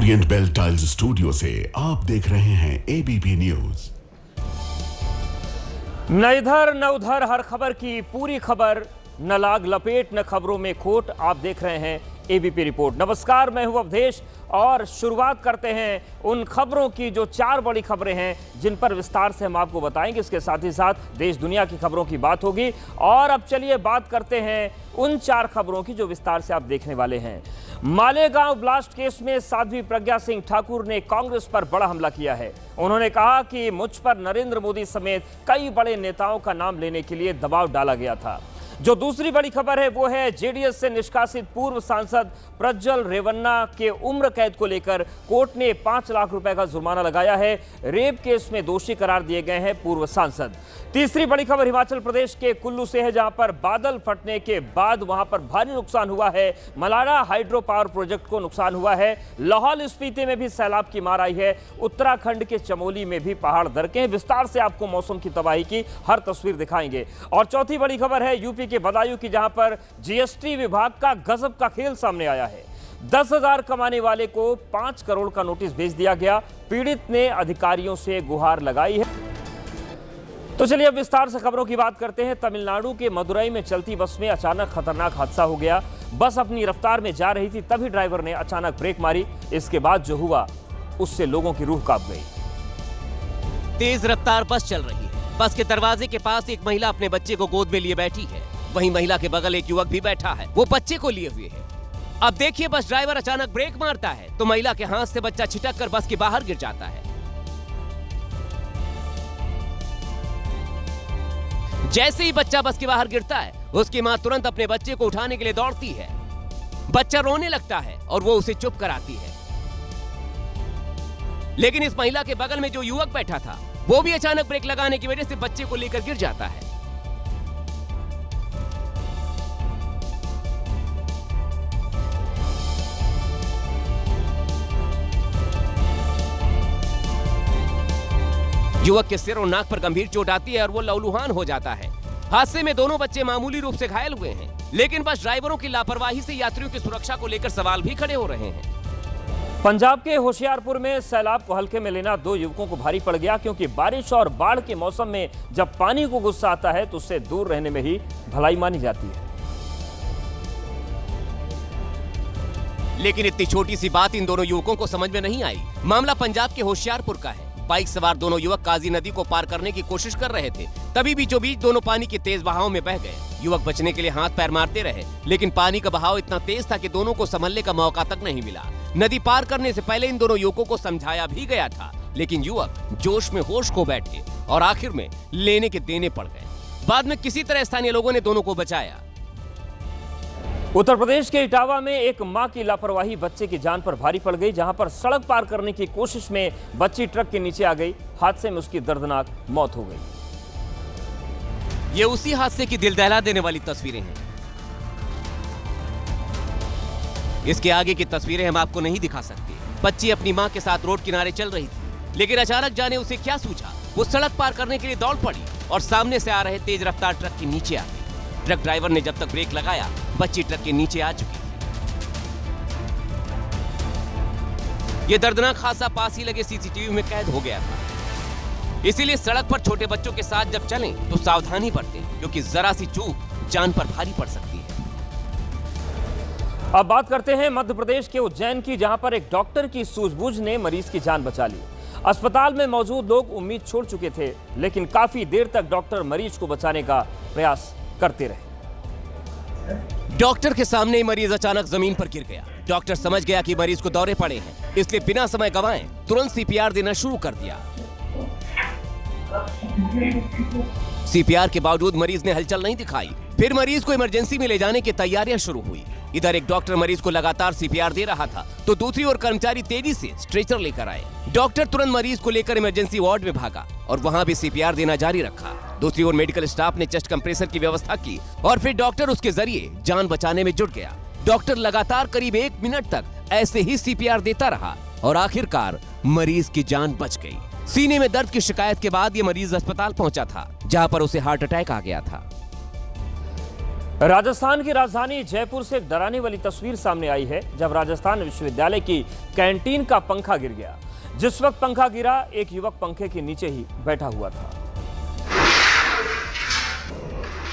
Orient bell tiles studio से आप देख रहे हैं एबीपी न्यूज। न इधर न उधर, हर खबर की पूरी खबर, न लाग लपेट न खबरों में खोट। आप देख रहे हैं एबीपी रिपोर्ट। नमस्कार, मैं हूं अवधेश और शुरुआत करते हैं उन खबरों की जो 4 बड़ी खबरें हैं जिन पर विस्तार से हम आपको बताएंगे। इसके साथ ही साथ देश दुनिया की खबरों की बात होगी। और अब चलिए बात करते हैं उन 4 खबरों की जो विस्तार से आप देखने वाले हैं। मालेगांव ब्लास्ट केस में साध्वी प्रज्ञा सिंह ठाकुर ने कांग्रेस पर बड़ा हमला किया है। उन्होंने कहा कि मुझ पर नरेंद्र मोदी समेत कई बड़े नेताओं का नाम लेने के लिए दबाव डाला गया था। जो दूसरी बड़ी खबर है वो है जेडीएस से निष्कासित पूर्व सांसद प्रज्वल रेवन्ना के उम्र कैद को लेकर कोर्ट ने 5 लाख रुपए का जुर्माना लगाया है। रेप केस में दोषी करार दिए गए हैं पूर्व सांसद। तीसरी बड़ी खबर हिमाचल प्रदेश के कुल्लू से है, जहां पर बादल फटने के बाद वहां पर भारी नुकसान हुआ है। मलाड़ा हाइड्रो पावर प्रोजेक्ट को नुकसान हुआ है। लाहौल स्पीति में भी सैलाब की मार आई है। उत्तराखंड के चमोली में भी पहाड़ दरके हैं। विस्तार से आपको मौसम की तबाही की हर तस्वीर दिखाएंगे। और चौथी बड़ी खबर है यूपी के बदायूं की, जहां पर जीएसटी विभाग का गजब का खेल सामने आया है। 10,000 कमाने वाले को 5 करोड़ का नोटिस भेज दिया गया। पीड़ित ने अधिकारियों से गुहार लगाई है। तो चलिए अब विस्तार से खबरों की बात करते हैं। तमिलनाडु के मदुरई में चलती बस में अचानक खतरनाक हादसा हो गया। बस अपनी रफ्तार में जा रही थी, तभी ड्राइवर ने अचानक ब्रेक मारी। इसके बाद जो हुआ उससे लोगों की रूह कांप गई। तेज रफ्तार बस चल रही है। बस के दरवाजे के पास एक महिला अपने बच्चे को गोद में लिए बैठी है। वहीं महिला के बगल एक युवक भी बैठा है, वो बच्चे को लिए हुए है। अब देखिए, बस ड्राइवर अचानक ब्रेक मारता है तो महिला के हाथ से बच्चा छिटक कर बस के बाहर गिर जाता है। जैसे ही बच्चा बस के बाहर गिरता है, उसकी मां तुरंत अपने बच्चे को उठाने के लिए दौड़ती है। बच्चा रोने लगता है और वो उसे चुप कराती है। लेकिन इस महिला के बगल में जो युवक बैठा था, वो भी अचानक ब्रेक लगाने की वजह से बच्चे को लेकर गिर जाता है। युवक के सिर और नाक पर गंभीर चोट आती है और वो लहूलुहान हो जाता है। हादसे में दोनों बच्चे मामूली रूप से घायल हुए हैं, लेकिन बस ड्राइवरों की लापरवाही से यात्रियों की सुरक्षा को लेकर सवाल भी खड़े हो रहे हैं। पंजाब के होशियारपुर में सैलाब को हल्के में लेना 2 युवकों को भारी पड़ गया, क्योंकि बारिश और बाढ़ के मौसम में जब पानी को गुस्सा आता है तो उससे दूर रहने में ही भलाई मानी जाती है। लेकिन इतनी छोटी सी बात इन दोनों युवकों को समझ में नहीं आई। मामला पंजाब के होशियारपुर का है। बाइक सवार दोनों युवक काजी नदी को पार करने की कोशिश कर रहे थे, तभी बीचों बीच दोनों पानी के तेज बहाव में बह गए। युवक बचने के लिए हाथ पैर मारते रहे, लेकिन पानी का बहाव इतना तेज था कि दोनों को संभलने का मौका तक नहीं मिला। नदी पार करने से पहले इन दोनों युवकों को समझाया भी गया था, लेकिन युवक जोश में होश खो बैठे और आखिर में लेने के देने पड़ गए। बाद में किसी तरह स्थानीय लोगों ने दोनों को बचाया। उत्तर प्रदेश के इटावा में एक मां की लापरवाही बच्चे की जान पर भारी पड़ गई, जहां पर सड़क पार करने की कोशिश में बच्ची ट्रक के नीचे आ गई। हादसे में उसकी दर्दनाक मौत हो गई। ये उसी हादसे की दिल दहला देने वाली तस्वीरें हैं। इसके आगे की तस्वीरें हम आपको नहीं दिखा सकते। बच्ची अपनी मां के साथ रोड किनारे चल रही थी, लेकिन अचानक जाने उसे क्या सूझा, वो सड़क पार करने के लिए दौड़ पड़ी और सामने से आ रहे तेज रफ्तार ट्रक के नीचे आ गई। ट्रक ड्राइवर ने जब तक ब्रेक लगाया, बच्ची ट्रक के नीचे आ चुकी। ये दर्दनाक हादसा पास ही लगे सीसीटीवी में कैद हो गया था। इसीलिए सड़क पर छोटे बच्चों के साथ जब चलें तो सावधानी बरतें, क्योंकि जरा सी चूक जान पर भारी पड़ सकती है। अब बात करते हैं मध्य प्रदेश के उज्जैन की, जहां पर एक डॉक्टर की सूझबूझ ने मरीज की जान बचा ली। अस्पताल में मौजूद लोग उम्मीद छोड़ चुके थे, लेकिन काफी देर तक डॉक्टर मरीज को बचाने का प्रयास करते रहे। डॉक्टर के सामने ही मरीज अचानक जमीन पर गिर गया। डॉक्टर समझ गया कि मरीज को दौरे पड़े हैं, इसलिए बिना समय गंवाए तुरंत सीपीआर देना शुरू कर दिया। सीपीआर के बावजूद मरीज ने हलचल नहीं दिखाई। फिर मरीज को इमरजेंसी में ले जाने की तैयारियां शुरू हुई। इधर एक डॉक्टर मरीज को लगातार सीपीआर दे रहा था, तो दूसरी ओर कर्मचारी तेजी से स्ट्रेचर लेकर आए। डॉक्टर तुरंत मरीज को लेकर इमरजेंसी वार्ड में भागा और वहां भी सीपीआर देना जारी रखा। दूसरी ओर मेडिकल स्टाफ ने चेस्ट कंप्रेसर की व्यवस्था की और फिर डॉक्टर उसके जरिए जान बचाने में जुट गया। डॉक्टर लगातार करीब 1 मिनट तक ऐसे ही सीपीआर देता रहा और आखिरकार मरीज की जान बच गई। सीने में दर्द की शिकायत के बाद ये मरीज अस्पताल पहुंचा था, जहां पर उसे हार्ट अटैक आ गया था। राजस्थान की राजधानी जयपुर से एक डराने वाली तस्वीर सामने आई है जब राजस्थान विश्वविद्यालय की कैंटीन का पंखा गिर गया। जिस वक्त पंखा गिरा, एक युवक पंखे के नीचे ही बैठा हुआ था।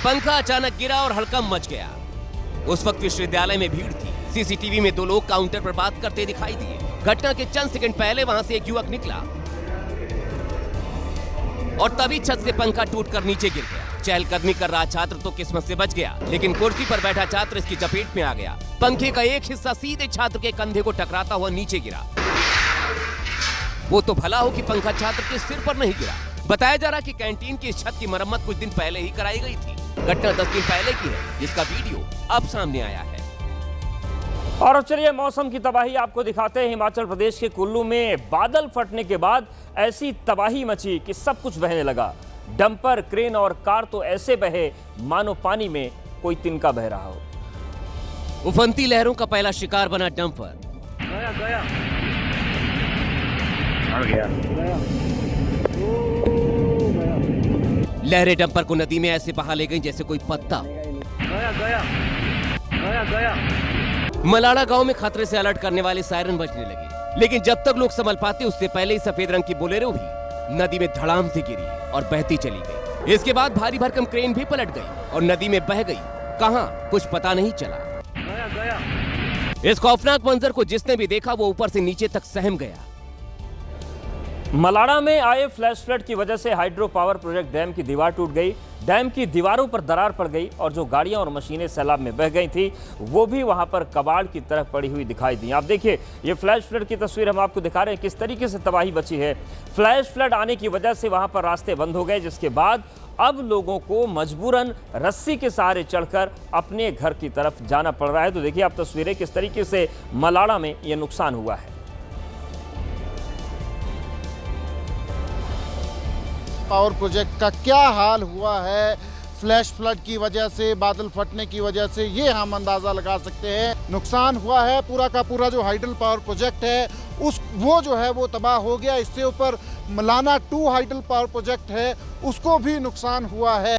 पंखा अचानक गिरा और हड़कंप मच गया। उस वक्त विश्वविद्यालय में भीड़ थी। सीसीटीवी में 2 लोग काउंटर पर बात करते दिखाई दिए। घटना के चंद सेकंड पहले वहां से एक युवक निकला और तभी छत से पंखा टूटकर नीचे गिर गया। चहलकदमी कर रहा छात्र तो किस्मत से बच गया, लेकिन कुर्सी पर बैठा छात्र इसकी चपेट में आ गया। पंखे का एक हिस्सा सीधे छात्र के कंधे को टकराता हुआ नीचे गिरा। वो तो भला हो कि पंखा छात्र के सिर पर नहीं गिरा। बताया जा रहा कि कैंटीन की छत की मरम्मत कुछ दिन पहले ही कराई गई थी। घटना 10 दिन पहले की है, जिसका वीडियो अब सामने आया है। और अब चलिए मौसम की तबाही आपको दिखाते हैं। हिमाचल प्रदेश के कुल्लू में बादल फटने के बाद ऐसी तबाही मची कि सब कुछ बहने लगा। डंपर, क्रेन और कार तो ऐसे बहे मानो पानी में कोई तिनका बह रहा हो। उफनती लहरों का पहला शिकार बना डंपर। लहरें डंपर को नदी में ऐसे बहा ले गई जैसे कोई पत्ता। मलाड़ा गांव में खतरे से अलर्ट करने वाले सायरन बजने लगे, लेकिन जब तक लोग संभल पाते उससे पहले ही सफेद रंग की बोलेरो भी नदी में धड़ाम से गिरी और बहती चली गई। इसके बाद भारी भरकम क्रेन भी पलट गई और नदी में बह गई। कहां, कुछ पता नहीं चला। इस खौफनाक मंजर को जिसने भी देखा वो ऊपर से नीचे तक सहम गया। मलाड़ा में आए फ्लैश फ्लड की वजह से हाइड्रो पावर प्रोजेक्ट डैम की दीवार टूट गई। डैम की दीवारों पर दरार पड़ गई और जो गाड़ियां और मशीनें सैलाब में बह गई थी वो भी वहां पर कबाड़ की तरह पड़ी हुई दिखाई दी। आप देखिए, ये फ्लैश फ्लड की तस्वीर हम आपको दिखा रहे हैं किस तरीके से तबाही बची है। फ्लैश फ्लड आने की वजह से वहां पर रास्ते बंद हो गए, जिसके बाद अब लोगों को मजबूरन रस्सी के सहारे चढ़कर अपने घर की तरफ जाना पड़ रहा है। तो देखिए आप तस्वीरें किस तरीके से मलाड़ा में यह नुकसान हुआ है। पावर प्रोजेक्ट का क्या हाल हुआ है फ्लैश फ्लड की वजह से, बादल फटने की वजह से, ये हम अंदाज़ा लगा सकते हैं। नुकसान हुआ है पूरा का पूरा। जो हाइडल पावर प्रोजेक्ट है वो जो है वो तबाह हो गया। इससे ऊपर मलाना 2 हाइडल पावर प्रोजेक्ट है, उसको भी नुकसान हुआ है।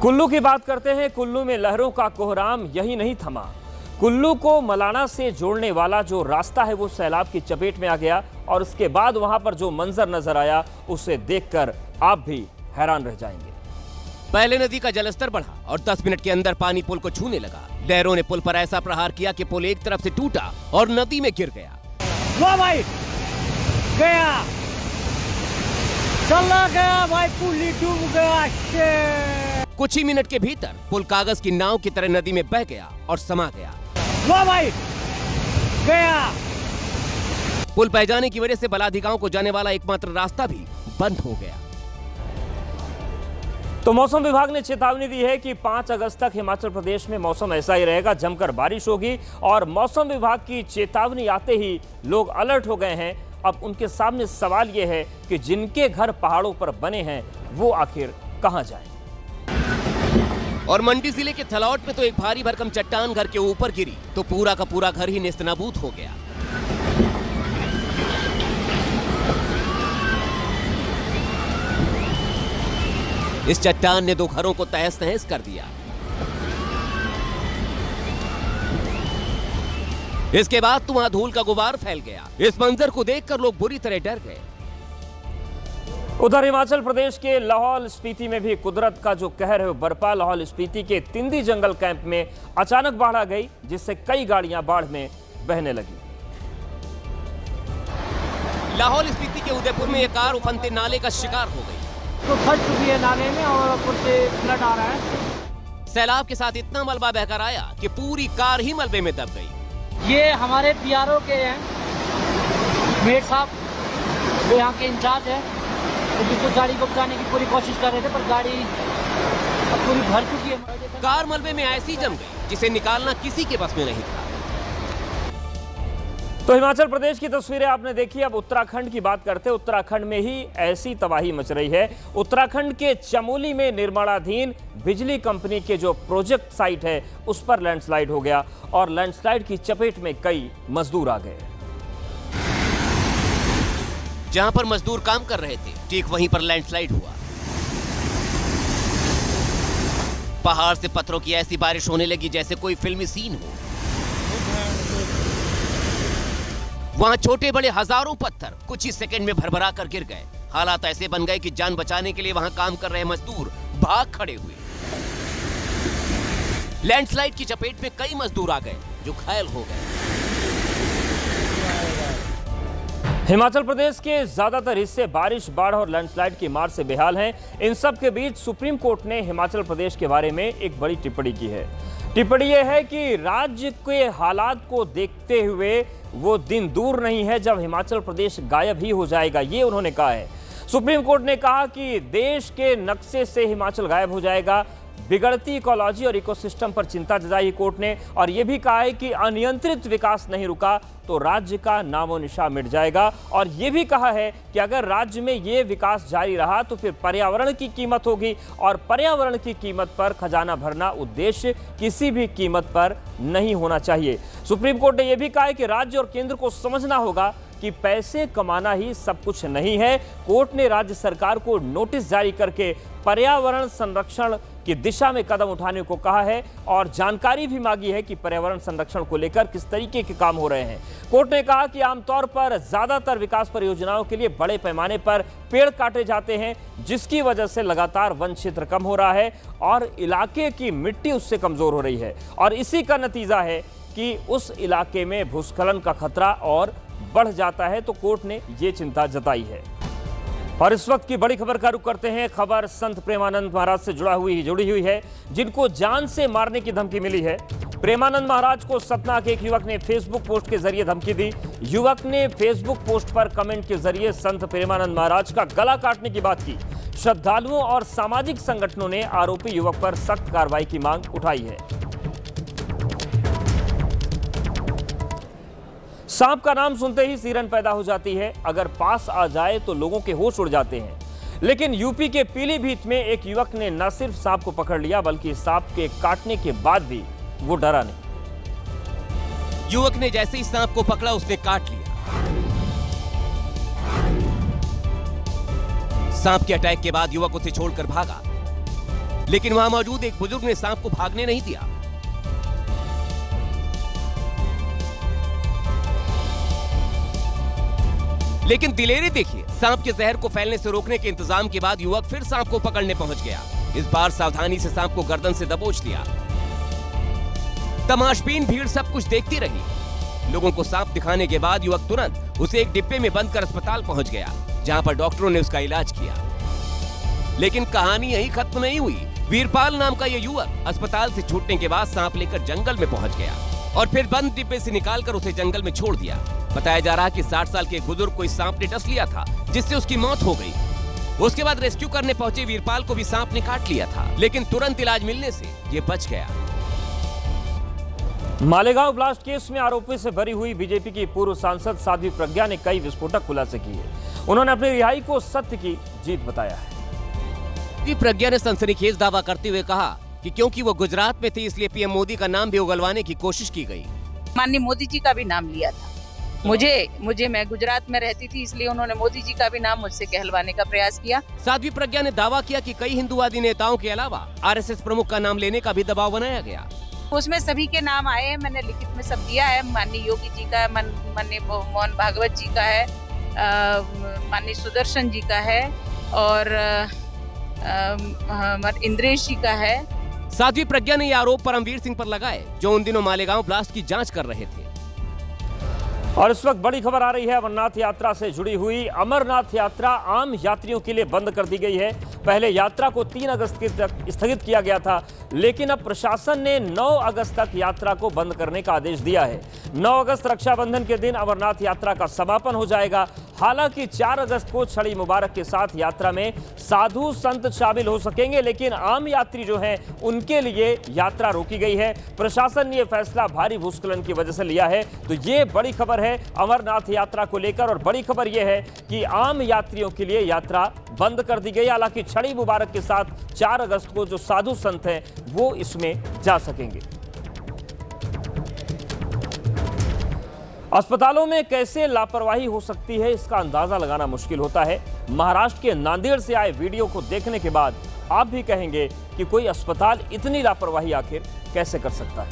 कुल्लू की बात करते हैं। कुल्लू में लहरों का कोहराम यही नहीं थमा। कुल्लू को मलाना से जोड़ने वाला जो रास्ता है वो सैलाब की चपेट में आ गया और उसके बाद वहां पर जो मंजर नजर आया उसे देखकर आप भी हैरान रह जाएंगे। पहले नदी का जलस्तर बढ़ा और 10 मिनट के अंदर पानी पुल को छूने लगा। लहरों ने पुल पर ऐसा प्रहार किया कि पुल एक तरफ से टूटा और नदी में गिर गया। वाह भाई, गया, चला गया भाई, पुल ही डूब गया। कुछ ही मिनट के भीतर पुल कागज की नाव की तरह नदी में बह गया और समा गया। वाह भाई, गया। पुल बह जाने की वजह से बलाधी गांव को जाने वाला एकमात्र रास्ता भी बंद हो गया। तो मौसम विभाग ने चेतावनी दी है कि 5 अगस्त तक हिमाचल प्रदेश में मौसम ऐसा ही रहेगा, जमकर बारिश होगी। और मौसम विभाग की चेतावनी आते ही लोग अलर्ट हो गए हैं। अब उनके सामने सवाल यह है कि जिनके घर पहाड़ों पर बने हैं वो आखिर कहां जाएं? और मंडी जिले के थलौट में तो एक भारी भरकम चट्टान घर के ऊपर गिरी तो पूरा का पूरा घर ही नेस्तनाबूद हो गया। इस चट्टान ने 2 घरों को तहस नहस कर दिया। इसके बाद तो वहां धूल का गुबार फैल गया। इस मंजर को देखकर लोग बुरी तरह डर गए। उधर हिमाचल प्रदेश के लाहौल स्पीति में भी कुदरत का जो कहर है वो बरपा। लाहौल स्पीति के तिंदी जंगल कैंप में अचानक बाढ़ आ गई, जिससे कई गाड़ियां बाढ़ में बहने लगी। लाहौल स्पीति के उदयपुर में एक कार उफनते नाले का शिकार हो गई। तो फंस चुकी है नाले में और ऊपर से फ्लड आ रहा है। सैलाब के साथ इतना मलबा बहकर आया कि पूरी कार ही मलबे में दब गई। ये हमारे पीआरओ के हैं, मेट साहब, वो यहाँ के इंचार्ज है। तो जिसको गाड़ी को बचाने की पूरी कोशिश कर रहे थे, पर गाड़ी अब पूरी भर चुकी है। कार मलबे में ऐसी जम गई जिसे निकालना किसी के बस में नहीं था। तो हिमाचल प्रदेश की तस्वीरें आपने देखी। अब उत्तराखंड की बात करते हैं। उत्तराखंड में ही ऐसी तबाही मच रही है। उत्तराखंड के चमोली में निर्माणाधीन बिजली कंपनी के जो प्रोजेक्ट साइट है उस पर लैंडस्लाइड हो गया और लैंडस्लाइड की चपेट में कई मजदूर आ गए। जहां पर मजदूर काम कर रहे थे ठीक वहीं पर लैंडस्लाइड हुआ। पहाड़ से पत्थरों की ऐसी बारिश होने लगी जैसे कोई फिल्मी सीन हो। वहां छोटे बड़े हजारों पत्थर कुछ ही सेकंड में भरभरा कर गिर गए। हालात ऐसे बन गए कि जान बचाने के लिए वहां काम कर रहे मजदूर भाग खड़े हुए। लैंडस्लाइड की चपेट में कई मजदूर आ गए जो घायल हो गए। हिमाचल प्रदेश के ज्यादातर हिस्से बारिश, बाढ़ और लैंडस्लाइड की मार से बेहाल हैं। इन सब के बीच सुप्रीम कोर्ट ने हिमाचल प्रदेश के बारे में एक बड़ी टिप्पणी की है। टिप्पणी यह है कि राज्य के हालात को देखते हुए वो दिन दूर नहीं है जब हिमाचल प्रदेश गायब ही हो जाएगा, ये उन्होंने कहा है। सुप्रीम कोर्ट ने कहा कि देश के नक्शे से हिमाचल गायब हो जाएगा। बिगड़ती इकोलॉजी और इकोसिस्टम पर चिंता जताई कोर्ट ने और यह भी कहा है कि अनियंत्रित विकास नहीं रुका तो राज्य का नामो निशान मिट जाएगा। और यह भी कहा है कि अगर राज्य में यह विकास जारी रहा तो फिर पर्यावरण की कीमत होगी और पर्यावरण की कीमत पर खजाना भरना उद्देश्य किसी भी कीमत पर नहीं होना चाहिए। सुप्रीम कोर्ट ने यह भी कहा है कि राज्य और केंद्र को समझना होगा कि पैसे कमाना ही सब कुछ नहीं है। कोर्ट ने राज्य सरकार को नोटिस जारी करके पर्यावरण संरक्षण की दिशा में कदम उठाने को कहा है और जानकारी भी मांगी है कि पर्यावरण संरक्षण को लेकर किस तरीके के काम हो रहे हैं। कोर्ट ने कहा कि आमतौर पर ज्यादातर विकास परियोजनाओं के लिए बड़े पैमाने पर पेड़ काटे जाते हैं, जिसकी वजह से लगातार वन क्षेत्र कम हो रहा है और इलाके की मिट्टी उससे कमजोर हो रही है और इसी का नतीजा है कि उस इलाके में भूस्खलन का खतरा और बढ़ जाता है। तो कोर्ट ने ये चिंता जताई है। और इस वक्त की बड़ी खबर का रुख करते हैं। खबर संत प्रेमानंद महाराज से जुड़ी हुई है, जिनको जान से मारने की धमकी मिली है। प्रेमानंद महाराज को सतना के एक युवक ने फेसबुक पोस्ट के जरिए धमकी दी। युवक ने फेसबुक पोस्ट पर कमेंट के जरिए संत प्रेमानंद महाराज का गला काटने की बात की। श्रद्धालुओं और सामाजिक संगठनों ने आरोपी युवक पर सख्त कार्रवाई की मांग उठाई है। सांप का नाम सुनते ही सिरन पैदा हो जाती है। अगर पास आ जाए तो लोगों के होश उड़ जाते हैं। लेकिन यूपी के पीलीभीत में एक युवक ने न सिर्फ सांप को पकड़ लिया बल्कि सांप के काटने के बाद भी वो डरा नहीं। युवक ने जैसे ही सांप को पकड़ा उसने काट लिया। सांप के अटैक के बाद युवक उसे छोड़कर भागा, लेकिन वहां मौजूद एक बुजुर्ग ने सांप को भागने नहीं दिया। लेकिन दिलेरी देखिए, सांप के जहर को फैलने से रोकने के इंतजाम के बाद युवक फिर सांप को पकड़ने पहुंच गया। इस बार सावधानी से सांप को गर्दन से दबोच लिया। तमाशबीन भीड़ सब कुछ देखती रही। लोगों को सांप दिखाने के बाद युवक तुरंत उसे एक डिब्बे में बंद कर अस्पताल पहुंच गया, जहां पर डॉक्टरों ने उसका इलाज किया। लेकिन कहानी यही खत्म नहीं हुई। वीरपाल नाम का यह युवक अस्पताल से छूटने के बाद सांप लेकर जंगल में पहुंच गया और फिर बंद डिब्बे से निकालकर उसे जंगल में छोड़ दिया। बताया जा रहा है कि 60 साल के बुजुर्ग को इस सांप ने डस लिया था, जिससे उसकी मौत हो गई। उसके बाद रेस्क्यू करने पहुंचे वीरपाल को भी सांप ने काट लिया था, लेकिन तुरंत इलाज मिलने से ये बच गया। मालेगांव ब्लास्ट केस में आरोपी से भरी हुई बीजेपी की पूर्व सांसद साध्वी प्रज्ञा ने कई विस्फोटक खुलासे किए। उन्होंने अपनी रिहाई को सत्य की जीत बताया है। प्रज्ञा ने सनसनीखेज दावा करते हुए कहा कि क्योंकि वो गुजरात में थी इसलिए पीएम मोदी का नाम भी उगलवाने की कोशिश की गई। माननीय मोदी जी का भी नाम लिया था। मुझे मैं गुजरात में रहती थी इसलिए उन्होंने मोदी जी का भी नाम मुझसे कहलवाने का प्रयास किया। साध्वी प्रज्ञा ने दावा किया कि कई हिंदुवादी नेताओं के अलावा आरएसएस प्रमुख का नाम लेने का भी दबाव बनाया गया। उसमें सभी के नाम आए हैं, मैंने लिखित में सब दिया है। माननीय योगी जी का है, माननीय मोहन भागवत जी का है, माननीय सुदर्शन जी का है और इंद्रेश जी का है। साध्वी प्रज्ञा ने यह आरोप परमवीर सिंह पर लगाए, जो उन दिनों मालेगांव ब्लास्ट की जांच कर रहे थे। और इस वक्त बड़ी खबर आ रही है अमरनाथ यात्रा से जुड़ी हुई। अमरनाथ यात्रा आम यात्रियों के लिए बंद कर दी गई है। पहले यात्रा को 3 अगस्त तक स्थगित किया गया था, लेकिन अब प्रशासन ने 9 अगस्त तक यात्रा को बंद करने का आदेश दिया है। 9 अगस्त रक्षाबंधन के दिन अमरनाथ यात्रा का समापन हो जाएगा। हालांकि 4 अगस्त को छड़ी मुबारक के साथ यात्रा में साधु संत शामिल हो सकेंगे, लेकिन आम यात्री जो हैं उनके लिए यात्रा रोकी गई है। प्रशासन ने यह फैसला भारी भूस्खलन की वजह से लिया है। तो ये बड़ी खबर है अमरनाथ यात्रा को लेकर और बड़ी खबर यह है कि आम यात्रियों के लिए यात्रा बंद कर दी गई। हालांकि छड़ी मुबारक के साथ 4 अगस्त को जो साधु संत हैं वो इसमें जा सकेंगे। अस्पतालों में कैसे लापरवाही हो सकती है इसका अंदाजा लगाना मुश्किल होता है। महाराष्ट्र के नांदेड़ से आए वीडियो को देखने के बाद आप भी कहेंगे कि कोई अस्पताल इतनी लापरवाही आखिर कैसे कर सकता है।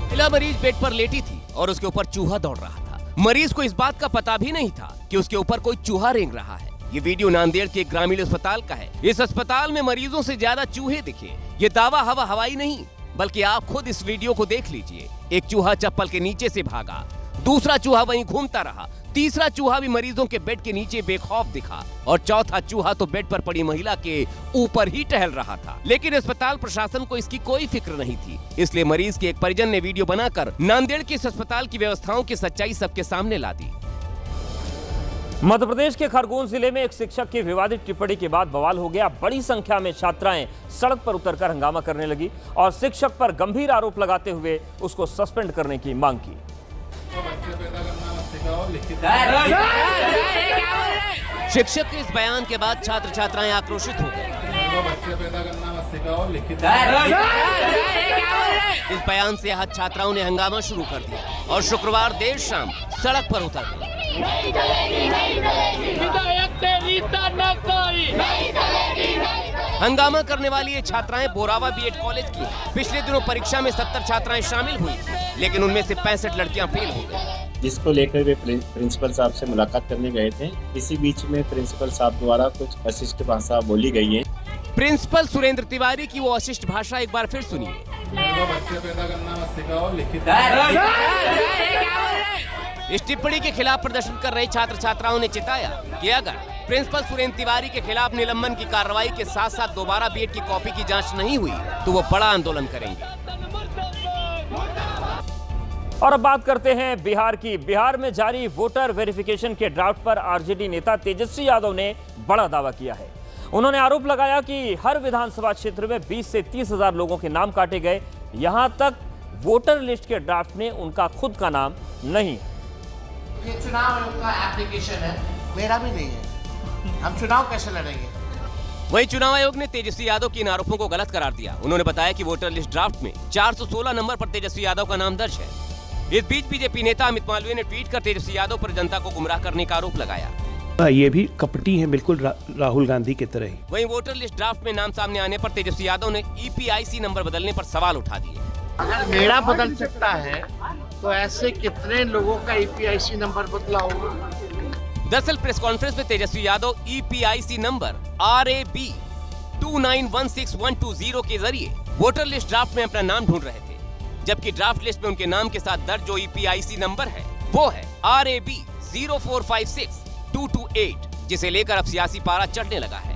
महिला मरीज बेड पर लेटी थी और उसके ऊपर चूहा दौड़ रहा था। मरीज को इस बात का पता भी नहीं था कि उसके ऊपर कोई चूहा रेंग रहा है। ये वीडियो नांदेड़ के एक ग्रामीण अस्पताल का है। इस अस्पताल में मरीजों से ज्यादा चूहे दिखे। ये दावा हवाई नहीं, बल्कि आप खुद इस वीडियो को देख लीजिए। एक चूहा चप्पल के नीचे से भागा, दूसरा चूहा वहीं घूमता रहा, तीसरा चूहा भी मरीजों के बेड के नीचे बेखौफ दिखा और चौथा चूहा तो बेड पर पड़ी महिला के ऊपर ही टहल रहा था। लेकिन अस्पताल प्रशासन को इसकी कोई फिक्र नहीं थी, इसलिए मरीज के एक परिजन ने वीडियो बनाकर नांदेड़ के इस अस्पताल की व्यवस्थाओं की सच्चाई सबके सामने ला दी। मध्य प्रदेश के खरगोन जिले में एक शिक्षक की विवादित टिप्पणी के बाद बवाल हो गया। बड़ी संख्या में छात्राएं सड़क पर उतरकर हंगामा करने लगी और शिक्षक पर गंभीर आरोप लगाते हुए उसको सस्पेंड करने की मांग की। शिक्षक के इस बयान के बाद छात्र छात्राएं आक्रोशित हो गए। इस बयान से आहत छात्राओं ने हंगामा शुरू कर दिया और शुक्रवार देर शाम सड़क पर उतर गए। हंगामा करने वाली ये छात्राएं बोरावा बीएड कॉलेज की हैं। पिछले दिनों परीक्षा में 70 छात्राएं शामिल हुई, लेकिन उनमें से 65 लड़कियां फेल हो गई, जिसको लेकर वे प्रिंसिपल साहब से मुलाकात करने गए थे। इसी बीच में प्रिंसिपल साहब द्वारा कुछ अशिष्ट भाषा बोली गई है। प्रिंसिपल सुरेंद्र तिवारी की वो अशिष्ट भाषा एक बार फिर सुनिए। इस टिप्पणी के खिलाफ प्रदर्शन कर रहे छात्र छात्राओं ने चिताया कि अगर प्रिंसिपल सुरेंद्र तिवारी के खिलाफ निलंबन की कार्रवाई के साथ साथ दोबारा बीएड की कॉपी की जांच नहीं हुई तो वो बड़ा आंदोलन करेंगे। और अब बात करते हैं बिहार की। बिहार में जारी वोटर वेरिफिकेशन के ड्राफ्ट पर आरजेडी नेता तेजस्वी यादव ने बड़ा दावा किया है। उन्होंने आरोप लगाया कि हर विधानसभा क्षेत्र में 20 से 30 हजार लोगों के नाम काटे गए। यहां तक वोटर लिस्ट के ड्राफ्ट में उनका खुद का नाम नहीं है। ये चुनाव आयोग का एप्लीकेशन है, मेरा भी नहीं है। हम चुनाव कैसे लड़ेंगे? वहीं चुनाव आयोग ने तेजस्वी यादव के इन आरोपों को गलत करार दिया। उन्होंने बताया कि वोटर लिस्ट ड्राफ्ट में 416 नंबर पर तेजस्वी यादव का नाम दर्ज है। इस बीच बीजेपी नेता अमित मालवीय ने ट्वीट कर तेजस्वी यादव पर जनता को गुमराह करने का आरोप लगाया। ये भी कपटी है, बिल्कुल राहुल गांधी की तरह ही। वहीं वोटर लिस्ट ड्राफ्ट में नाम सामने आने पर तेजस्वी यादव ने EPIC नंबर बदलने पर सवाल उठा दिए। अगर मेरा बदल सकता है तो ऐसे कितने लोगों का EPIC नंबर बदला होगा? दरअसल प्रेस कॉन्फ्रेंस में Tejashwi Yadav EPIC number RAB 2916120 के जरिए वोटर लिस्ट ड्राफ्ट में अपना नाम ढूंढ रहे थे, जबकि ड्राफ्ट लिस्ट में उनके नाम के साथ दर्ज जो EPIC नंबर है वो है RAB 0456228, जिसे लेकर अब सियासी पारा चढ़ने लगा है।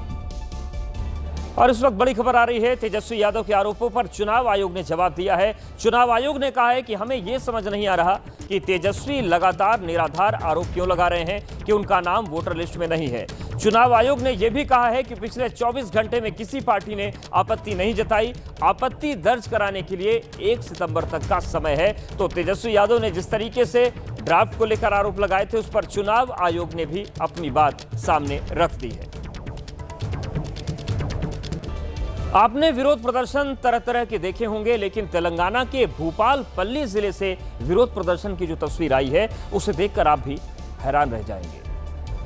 और इस वक्त बड़ी खबर आ रही है, तेजस्वी यादव के आरोपों पर चुनाव आयोग ने जवाब दिया है। चुनाव आयोग ने कहा है कि हमें यह समझ नहीं आ रहा कि तेजस्वी लगातार निराधार आरोप क्यों लगा रहे हैं कि उनका नाम वोटर लिस्ट में नहीं है। चुनाव आयोग ने यह भी कहा है कि पिछले 24 घंटे में किसी पार्टी ने आपत्ति नहीं जताई। आपत्ति दर्ज कराने के लिए 1 सितंबर तक का समय है। तो तेजस्वी यादव ने जिस तरीके से ड्राफ्ट को लेकर आरोप लगाए थे, उस पर चुनाव आयोग ने भी अपनी बात सामने रख दी है। आपने विरोध प्रदर्शन तरह तरह के देखे होंगे, लेकिन तेलंगाना के भूपालपल्ली जिले से विरोध प्रदर्शन की जो तस्वीर आई है, उसे देखकर आप भी हैरान रह जाएंगे।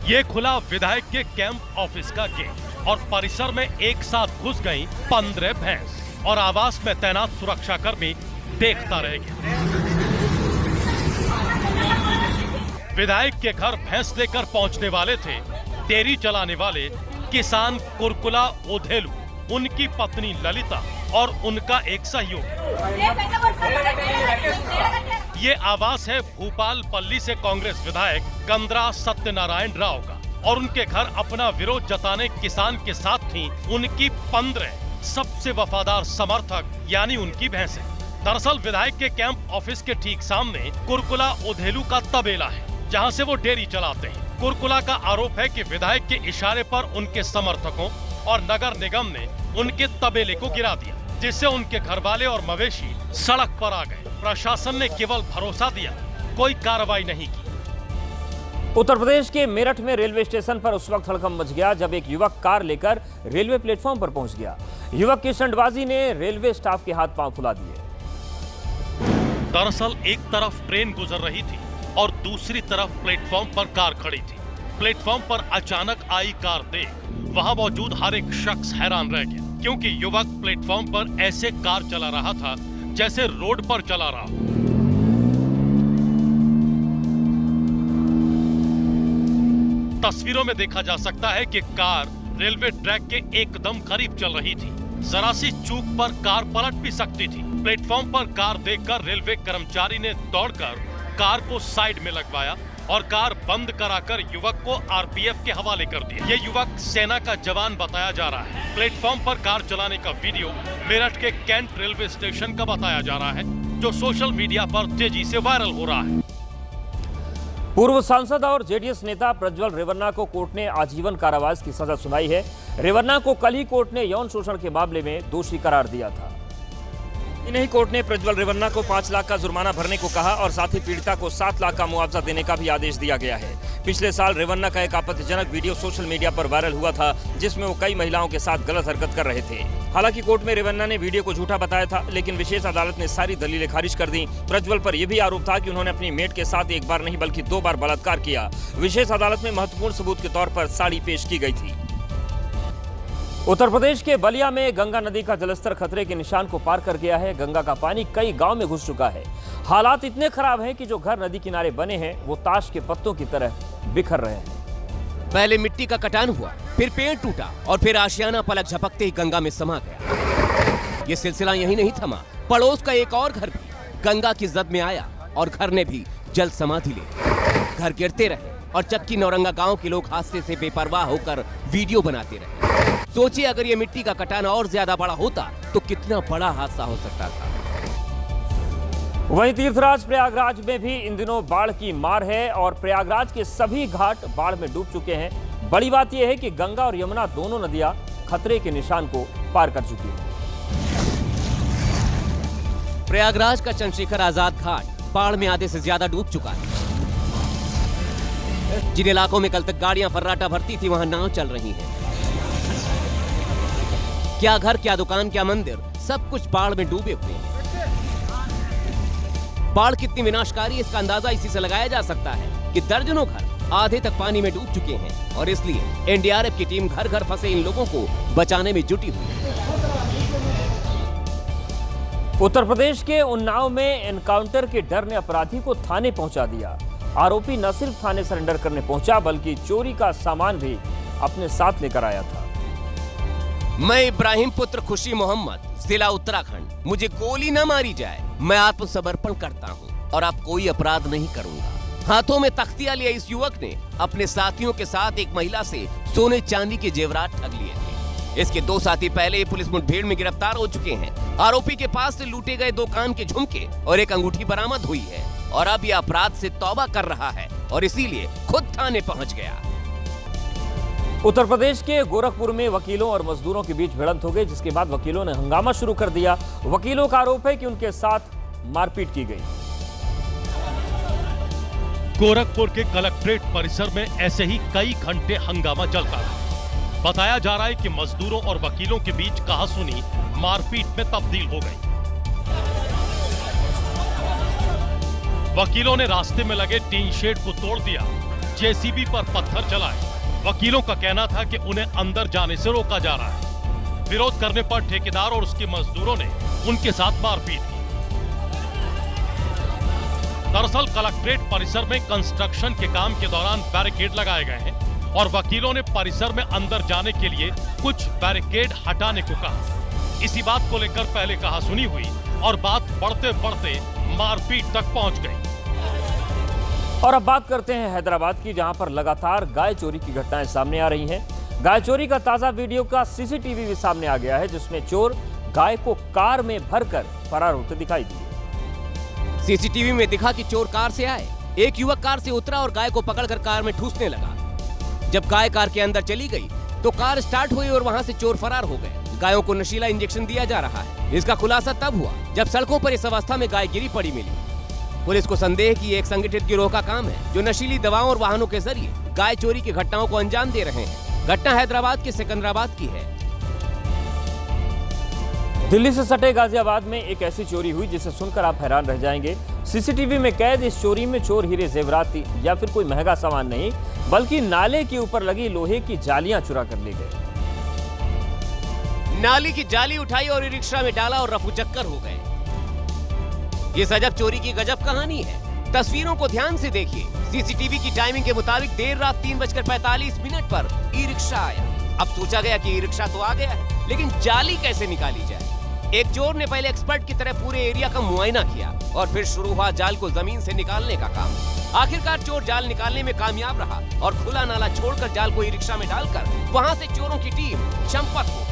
ये खुला विधायक के कैंप ऑफिस का गेट और परिसर में एक साथ घुस गई 15 भैंस और आवास में तैनात सुरक्षाकर्मी देखता रह गया। विधायक के घर भैंस लेकर पहुंचने वाले थे डेयरी चलाने वाले किसान कुरकुला ओधेलू, उनकी पत्नी ललिता और उनका एक सहयोगी। ये आवास है भूपालपल्ली से कांग्रेस विधायक कंद्रा सत्यनारायण राव का और उनके घर अपना विरोध जताने किसान के साथ थी उनकी 15 सबसे वफादार समर्थक यानी उनकी भैंसें। दरअसल विधायक के कैंप ऑफिस के ठीक सामने कुरकुला ओधेलू का तबेला है, जहां से वो डेयरी चलाते हैं। कुरकुला का आरोप है कि विधायक के इशारे पर उनके समर्थकों और नगर निगम ने उनके तबेले को गिरा दिया, जिससे उनके घरवाले और मवेशी सड़क पर आ गए। प्रशासन ने केवल भरोसा दिया, कोई कार्रवाई नहीं की। उत्तर प्रदेश के मेरठ में रेलवे स्टेशन पर उस वक्त हड़कंप मच गया जब एक युवक कार लेकर रेलवे प्लेटफॉर्म पर पहुंच गया। युवक की स्टंटबाजी ने रेलवे स्टाफ के हाथ पांव फुला दिए। दरअसल एक तरफ ट्रेन गुजर रही थी और दूसरी तरफ प्लेटफॉर्म पर कार खड़ी थी। प्लेटफॉर्म पर अचानक आई कार देख वहां मौजूद हर एक शख्स हैरान रह गया। क्योंकि युवक प्लेटफॉर्म पर ऐसे कार चला रहा था जैसे रोड पर चला रहा हो। तस्वीरों में देखा जा सकता है कि कार रेलवे ट्रैक के एकदम करीब चल रही थी। जरा सी चूक पर कार पलट भी सकती थी। प्लेटफॉर्म पर कार देखकर रेलवे कर्मचारी ने दौड़कर कार को साइड में लगवाया और कार बंद कराकर युवक को आरपीएफ के हवाले कर दिया। ये युवक सेना का जवान बताया जा रहा है। प्लेटफॉर्म पर कार चलाने का वीडियो मेरठ के कैंट रेलवे स्टेशन का बताया जा रहा है, जो सोशल मीडिया पर तेजी से वायरल हो रहा है। पूर्व सांसद और जेडीएस नेता प्रज्वल रेवन्ना को कोर्ट ने आजीवन कारावास की सजा सुनाई है। रेवन्ना को कल ही कोर्ट ने यौन शोषण के मामले में दोषी करार दिया था। इन्हीं कोर्ट ने प्रज्वल रेवन्ना को 5 लाख का जुर्माना भरने को कहा और साथ ही पीड़िता को 7 लाख का मुआवजा देने का भी आदेश दिया गया है। पिछले साल रेवन्ना का एक आपत्तिजनक वीडियो सोशल मीडिया पर वायरल हुआ था, जिसमें वो कई महिलाओं के साथ गलत हरकत कर रहे थे। हालांकि कोर्ट में रेवन्ना ने वीडियो को झूठा बताया था, लेकिन विशेष अदालत ने सारी दलीलें खारिज कर दी। प्रज्वल पर यह भी आरोप था कि उन्होंने अपनी मेट के साथ एक बार नहीं बल्कि 2 बार बलात्कार किया। विशेष अदालत में महत्वपूर्ण सबूत के तौर पर साड़ी पेश की गई थी। उत्तर प्रदेश के बलिया में गंगा नदी का जलस्तर खतरे के निशान को पार कर गया है। गंगा का पानी कई गांव में घुस चुका है। हालात इतने खराब हैं कि जो घर नदी किनारे बने हैं वो ताश के पत्तों की तरह बिखर रहे हैं। पहले मिट्टी का कटान हुआ, फिर पेड़ टूटा और फिर आशियाना पलक झपकते ही गंगा में समा गया। ये सिलसिला यही नहीं थमा, पड़ोस का एक और घर भी गंगा की जद में आया और घर ने भी जल समाधि ले। घर गिरते रहे और चक्की नौरंगा गांव के लोग हादसे से बेपरवाह होकर वीडियो बनाते रहे। सोचिए, अगर ये मिट्टी का कटान और ज्यादा बड़ा होता तो कितना बड़ा हादसा हो सकता था। वहीं तीर्थराज प्रयागराज में भी इन दिनों बाढ़ की मार है और प्रयागराज के सभी घाट बाढ़ में डूब चुके हैं। बड़ी बात यह है कि गंगा और यमुना दोनों नदियां खतरे के निशान को पार कर चुकी हैं। प्रयागराज का चंद्रशेखर आजाद घाट बाढ़ में आधे से ज्यादा डूब चुका है। जिन इलाकों में कल तक गाड़ियां फर्राटा भरती थी, वहां नाव चल रही हैं। क्या घर, क्या दुकान, क्या मंदिर, सब कुछ बाढ़ में डूबे हुए हैं। बाढ़ कितनी विनाशकारी है, इसका अंदाजा इसी से लगाया जा सकता है कि दर्जनों घर आधे तक पानी में डूब चुके हैं और इसलिए एनडीआरएफ की टीम घर घर फंसे इन लोगों को बचाने में जुटी हुई है। उत्तर प्रदेश के उन्नाव में एनकाउंटर के डर ने अपराधी को थाने पहुंचा दिया। आरोपी न सिर्फ थाने सरेंडर करने पहुंचा बल्कि चोरी का सामान भी अपने साथ लेकर आया था। मैं इब्राहिम पुत्र खुशी मोहम्मद, जिला उत्तराखंड, मुझे गोली न मारी जाए, मैं आत्मसमर्पण करता हूं और अब कोई अपराध नहीं करूंगा। हाथों में तख्तियां लिए इस युवक ने अपने साथियों के साथ एक महिला से सोने चांदी के जेवरात ठग लिए थे। इसके 2 साथी पहले ही पुलिस मुठभेड़ में गिरफ्तार हो चुके हैं। आरोपी के पास से लूटे गए 2 कान के झुमके और एक अंगूठी बरामद हुई है और अब यह अपराध से तौबा कर रहा है और इसीलिए खुद थाने पहुंच गया। उत्तर प्रदेश के गोरखपुर में वकीलों और मजदूरों के बीच भिड़ंत हो गई, जिसके बाद वकीलों ने हंगामा शुरू कर दिया। वकीलों का आरोप है कि उनके साथ मारपीट की गई। गोरखपुर के कलेक्ट्रेट परिसर में ऐसे ही कई घंटे हंगामा चलता रहा। बताया जा रहा है कि मजदूरों और वकीलों के बीच कहासुनी मारपीट में तब्दील हो गई। वकीलों ने रास्ते में लगे टीन शेड को तोड़ दिया, जेसीबी पर पत्थर चलाए। वकीलों का कहना था कि उन्हें अंदर जाने से रोका जा रहा है। विरोध करने पर ठेकेदार और उसके मजदूरों ने उनके साथ मारपीट की। दरअसल कलेक्ट्रेट परिसर में कंस्ट्रक्शन के काम के दौरान बैरिकेड लगाए गए हैं और वकीलों ने परिसर में अंदर जाने के लिए कुछ बैरिकेड हटाने को कहा। इसी बात को लेकर पहले कहासुनी हुई और बात बढ़ते बढ़ते मारपीट तक पहुंच गई। और अब बात करते हैं हैदराबाद की, जहां पर लगातार गाय चोरी की घटनाएं सामने आ रही हैं। गाय चोरी का ताजा वीडियो का सीसीटीवी भी सामने आ गया है, जिसमें चोर गाय को कार में भरकर फरार होते दिखाई दिए। सीसीटीवी में दिखा कि चोर कार से आए, एक युवक कार से उतरा और गाय को पकड़कर कार में ठूसने लगा। जब गाय कार के अंदर चली गई तो कार स्टार्ट हुई और वहां से चोर फरार हो गए। गायों को नशीला इंजेक्शन दिया जा रहा है। इसका खुलासा तब हुआ जब सड़कों पर इस अवस्था में गाय गिरी पड़ी मिली। पुलिस को संदेह कि एक संगठित गिरोह का काम है, जो नशीली दवाओं और वाहनों के जरिए गाय चोरी की घटनाओं को अंजाम दे रहे हैं। घटना हैदराबाद के सिकंदराबाद की है। दिल्ली से सटे गाजियाबाद में एक ऐसी चोरी हुई जिसे सुनकर आप हैरान रह जाएंगे। सीसीटीवी में कैद इस चोरी में चोर हीरे जेवरात या फिर कोई महंगा सामान नहीं, बल्कि नाले के ऊपर लगी लोहे की जालियां चुरा कर ले गए। नाली की जाली उठाई और ई-रिक्शा में डाला और रफू चक्कर हो गए। ये सजग चोरी की गजब कहानी है। तस्वीरों को ध्यान से देखिए। सीसीटीवी की टाइमिंग के मुताबिक देर रात 3:45 पर ई-रिक्शा आया। अब सोचा गया कि ई-रिक्शा तो आ गया है, लेकिन जाली कैसे निकाली जाए। एक चोर ने पहले एक्सपर्ट की तरह पूरे एरिया का मुआयना किया और फिर शुरू हुआ जाल को जमीन से निकालने का काम। आखिरकार चोर जाल निकालने में कामयाब रहा और खुला नाला छोड़कर जाल को ई-रिक्शा में डालकर वहां से चोरों की टीम चंपत हो गई।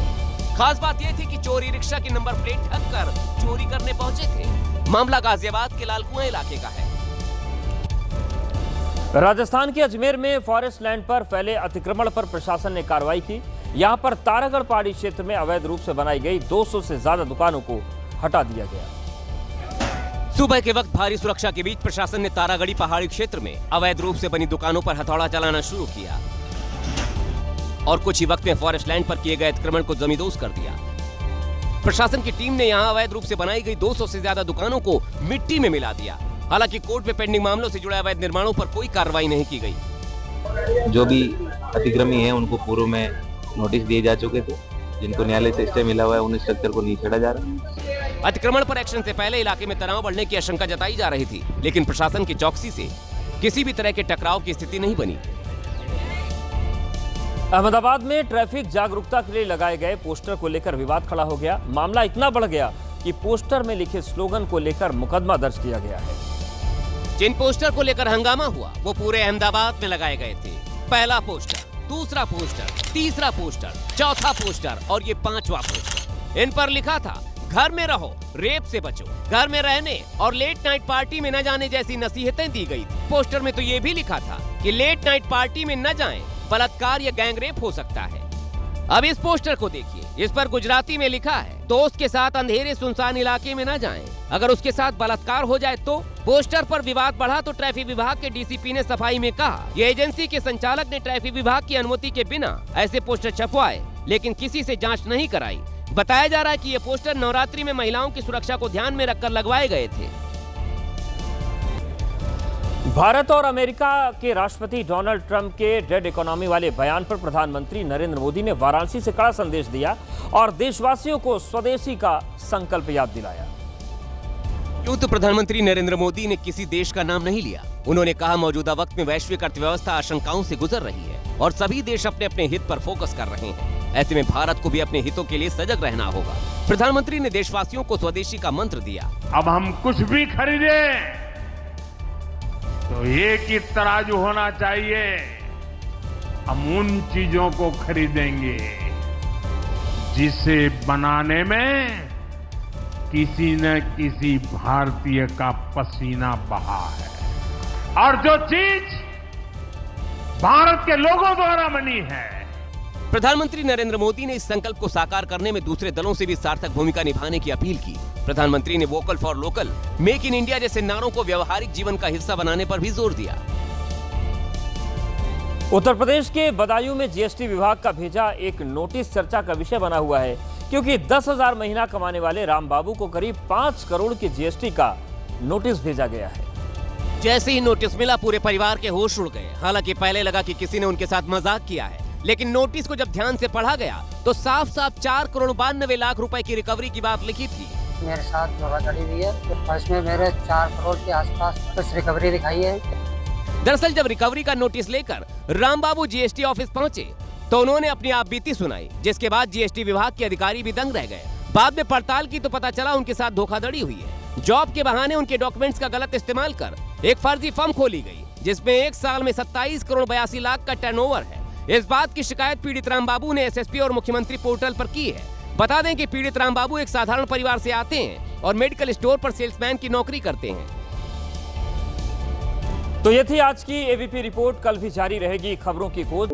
खास बात यह थी कि चोर ई-रिक्शा की नंबर प्लेट ढक कर चोरी करने पहुंचे थे। मामला गाजियाबाद के लालकुआं इलाके का है। राजस्थान के अजमेर में फॉरेस्ट लैंड पर फैले अतिक्रमण पर प्रशासन ने कार्रवाई की। यहां पर तारागढ़ पहाड़ी क्षेत्र में अवैध रूप से बनाई गई 200 से ज्यादा दुकानों को हटा दिया गया। सुबह के वक्त भारी सुरक्षा के बीच प्रशासन ने तारागढ़ी पहाड़ी क्षेत्र में अवैध रूप से बनी दुकानों पर हथौड़ा चलाना शुरू किया और कुछ ही वक्त में फॉरेस्ट लैंड पर किए गए अतिक्रमण को जमींदोज कर दिया। प्रशासन की टीम ने यहां अवैध रूप से बनाई गई 200 से ज्यादा दुकानों को मिट्टी में मिला दिया। हालांकि कोर्ट में पेंडिंग मामलों से जुड़े अवैध निर्माणों पर कोई कार्रवाई नहीं की गई। जो भी अतिक्रमी है उनको पूर्व में नोटिस दिए जा चुके थे। जिनको न्यायालय से स्टे मिला हुआ है उन स्ट्रक्चर को नहीं छेड़ा जा रहा। अतिक्रमण पर एक्शन से पहले इलाके में तनाव बढ़ने की आशंका जताई जा रही थी, लेकिन प्रशासन की चौकसी से किसी भी तरह के टकराव की स्थिति नहीं बनी। अहमदाबाद में ट्रैफिक जागरूकता के लिए लगाए गए पोस्टर को लेकर विवाद खड़ा हो गया। मामला इतना बढ़ गया कि पोस्टर में लिखे स्लोगन को लेकर मुकदमा दर्ज किया गया है। जिन पोस्टर को लेकर हंगामा हुआ वो पूरे अहमदाबाद में लगाए गए थे। पहला पोस्टर, दूसरा पोस्टर, तीसरा पोस्टर, चौथा पोस्टर और ये 5वां पोस्टर। इन पर लिखा था घर में रहो, रेप से बचो, घर में रहने और लेट नाइट पार्टी में न जाने जैसी नसीहतें दी गई थी। पोस्टर में तो ये भी लिखा था कि लेट नाइट पार्टी में न जाएं, बलात्कार या गैंग रेप हो सकता है। अब इस पोस्टर को देखिए, इस पर गुजराती में लिखा है दोस्त के साथ अंधेरे सुनसान इलाके में न जाएं, अगर उसके साथ बलात्कार हो जाए तो। पोस्टर पर विवाद बढ़ा तो ट्रैफिक विभाग के डीसीपी ने सफाई में कहा ये एजेंसी के संचालक ने ट्रैफिक विभाग की अनुमति के बिना ऐसे पोस्टर छपवाए, लेकिन किसी से जांच नहीं कराई। बताया जा रहा है कि ये पोस्टर नवरात्रि में महिलाओं की सुरक्षा को ध्यान में रखकर लगवाए गए थे। भारत और अमेरिका के राष्ट्रपति डोनाल्ड ट्रंप के डेड इकोनॉमी वाले बयान पर प्रधानमंत्री नरेंद्र मोदी ने वाराणसी से कड़ा संदेश दिया और देशवासियों को स्वदेशी का संकल्प याद दिलाया। यूं तो प्रधानमंत्री नरेंद्र मोदी ने किसी देश का नाम नहीं लिया। उन्होंने कहा मौजूदा वक्त में वैश्विक अर्थव्यवस्था आशंकाओं से गुजर रही है और सभी देश अपने अपने हित पर फोकस कर रहे हैं। ऐसे में भारत को भी अपने हितों के लिए सजग रहना होगा। प्रधानमंत्री ने देशवासियों को स्वदेशी का मंत्र दिया। अब हम कुछ भी खरीदे तो एक ही तराजू होना चाहिए। हम उन चीजों को खरीदेंगे जिसे बनाने में किसी न किसी भारतीय का पसीना बहा है और जो चीज भारत के लोगों द्वारा बनी है। प्रधानमंत्री नरेंद्र मोदी ने इस संकल्प को साकार करने में दूसरे दलों से भी सार्थक भूमिका निभाने की अपील की। प्रधानमंत्री ने vocal for local, make in India जैसे नारों को व्यवहारिक जीवन का हिस्सा बनाने पर भी जोर दिया। उत्तर प्रदेश के बदायूं में जीएसटी विभाग का भेजा एक नोटिस चर्चा का विषय बना हुआ है, क्योंकि 10,000 महीना कमाने वाले रामबाबू को करीब 5 करोड़ के जीएसटी का नोटिस भेजा गया है। जैसे ही नोटिस मिला पूरे परिवार के होश उड़ गए। हालांकि पहले लगा कि किसी ने उनके साथ मजाक किया है, लेकिन नोटिस को जब ध्यान से पढ़ा गया तो साफ साफ 4 करोड़ 92 लाख रुपए की रिकवरी की बात लिखी थी। मेरे साथ धोखाधड़ी हुई है तो इसमें मेरे 4 करोड़ के आसपास कुछ रिकवरी दिखाई है। दरअसल जब रिकवरी का नोटिस लेकर रामबाबू जीएसटी ऑफिस पहुंचे तो उन्होंने अपनी आपबीती सुनाई, जिसके बाद जीएसटी विभाग के अधिकारी भी दंग रह गए। बाद में पड़ताल की तो पता चला उनके साथ धोखाधड़ी हुई है। जॉब के बहाने उनके डॉक्यूमेंट्स का गलत इस्तेमाल कर एक फर्जी फर्म खोली गई, जिसमें एक साल में 27 करोड़ 82 लाख का टर्नओवर है। इस बात की शिकायत पीड़ित रामबाबू ने एसएसपी और मुख्यमंत्री पोर्टल पर की है। बता दें कि पीड़ित रामबाबू एक साधारण परिवार से आते हैं और मेडिकल स्टोर पर सेल्समैन की नौकरी करते हैं। तो ये थी आज की एबीपी रिपोर्ट। कल भी जारी रहेगी खबरों की खोज।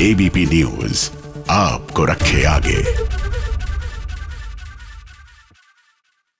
एबीपी न्यूज आपको रखे आगे।